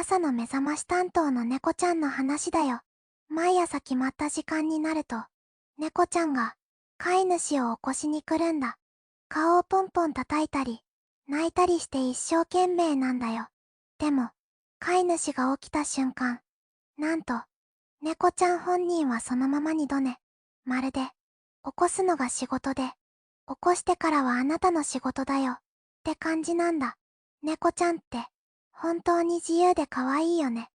朝の目覚まし担当の猫ちゃんの話だよ。毎朝決まった時間になると、猫ちゃんが飼い主を起こしに来るんだ。顔をポンポン叩いたり、泣いたりして一生懸命なんだよ。でも、飼い主が起きた瞬間、なんと、猫ちゃん本人はそのままにまるで、起こすのが仕事で、起こしてからはあなたの仕事だよ。って感じなんだ。猫ちゃんって、本当に自由で可愛いよね。